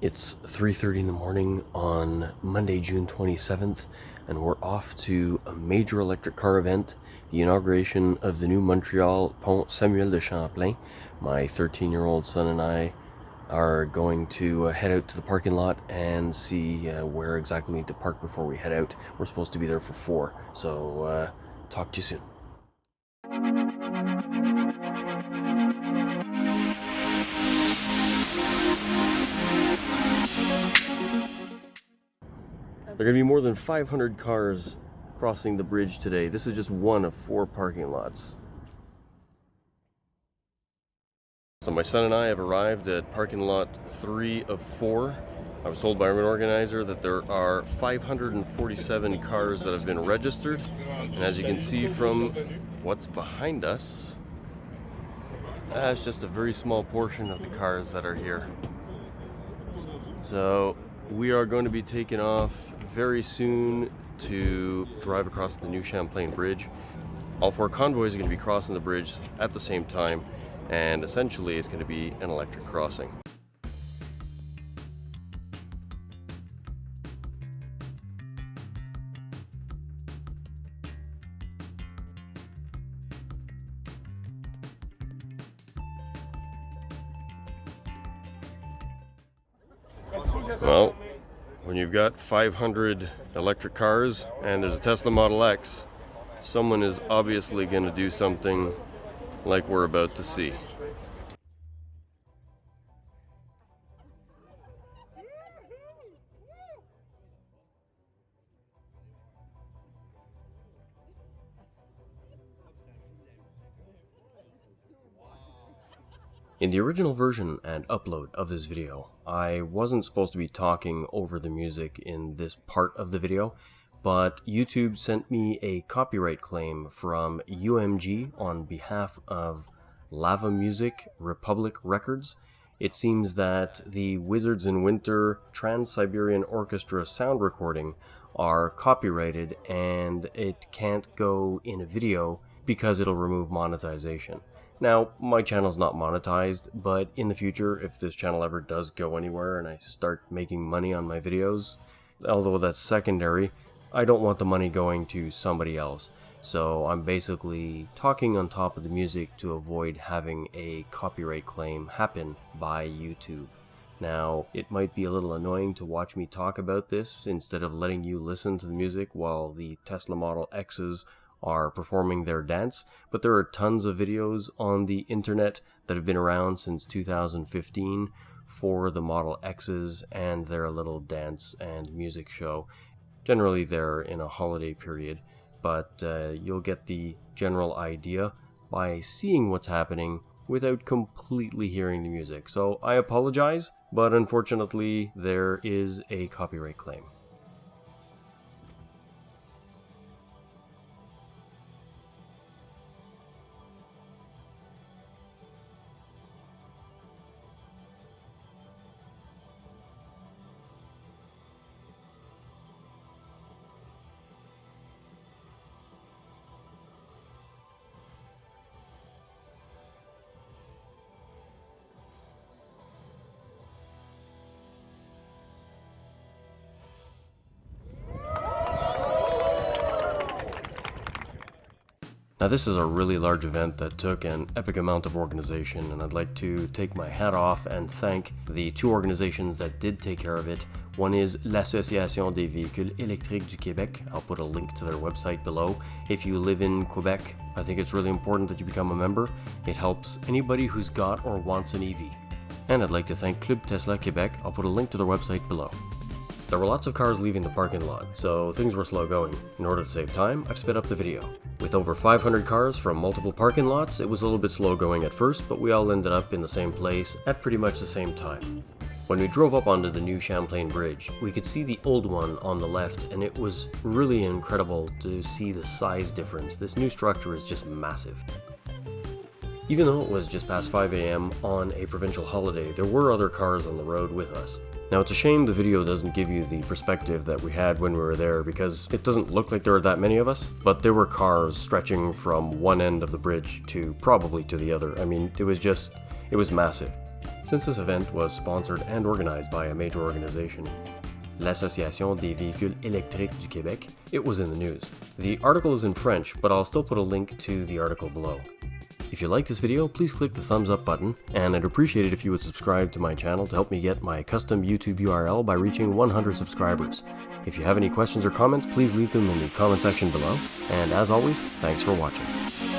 It's 3:30 in the morning on Monday, June 27th, and we're off to a major electric car event, the inauguration of the new Montreal Pont Samuel-de-Champlain. My 13-year-old son and I are going to head out to the parking lot and see where exactly we need to park before we head out. We're supposed to be there for 4, so talk to you soon. There are going to be more than 500 cars crossing the bridge today. This is just one of 4 parking lots. So my son and I have arrived at parking lot 3 of 4. I was told by our organizer that there are 547 cars that have been registered. And as you can see from what's behind us, that's just a very small portion of the cars that are here. So we are going to be taking off very soon to drive across the new Champlain Bridge. All 4 convoys are going to be crossing the bridge at the same time, and essentially it's going to be an electric crossing. Well, when you've got 500 electric cars and there's a Tesla Model X, someone is obviously going to do something like we're about to see. In the original version and upload of this video, I wasn't supposed to be talking over the music in this part of the video, but YouTube sent me a copyright claim from UMG on behalf of Lava Music Republic Records. It seems that the Wizards in Winter Trans-Siberian Orchestra sound recording are copyrighted and it can't go in a video because it'll remove monetization. Now, my channel's not monetized, but in the future, if this channel ever does go anywhere and I start making money on my videos, although that's secondary, I don't want the money going to somebody else. So I'm basically talking on top of the music to avoid having a copyright claim happen by YouTube. Now, it might be a little annoying to watch me talk about this instead of letting you listen to the music while the Tesla Model X's are performing their dance, but there are tons of videos on the internet that have been around since 2015 for the Model X's and their little dance and music show. Generally they're in a holiday period, but you'll get the general idea by seeing what's happening without completely hearing the music. So I apologize, but unfortunately there is a copyright claim. Now this is a really large event that took an epic amount of organization, and I'd like to take my hat off and thank the 2 organizations that did take care of it. One is l'Association des Véhicules Électriques du Québec. I'll put a link to their website below. If you live in Quebec, I think it's really important that you become a member. It helps anybody who's got or wants an EV. And I'd like to thank Club Tesla Québec. I'll put a link to their website below. There were lots of cars leaving the parking lot, so things were slow going. In order to save time, I've sped up the video. With over 500 cars from multiple parking lots, it was a little bit slow going at first, but we all ended up in the same place at pretty much the same time. When we drove up onto the new Champlain Bridge, we could see the old one on the left, and it was really incredible to see the size difference. This new structure is just massive. Even though it was just past 5 a.m. on a provincial holiday, there were other cars on the road with us. Now it's a shame the video doesn't give you the perspective that we had when we were there, because it doesn't look like there are that many of us, but there were cars stretching from one end of the bridge to probably to the other. I mean, it was massive. since this event was sponsored and organized by a major organization, l'Association des véhicules électriques du Québec, it was in the news. The article is in French, but I'll still put a link to the article below. If you like this video, please click the thumbs up button, and I'd appreciate it if you would subscribe to my channel to help me get my custom YouTube URL by reaching 100 subscribers. If you have any questions or comments, please leave them in the comment section below, and as always, thanks for watching.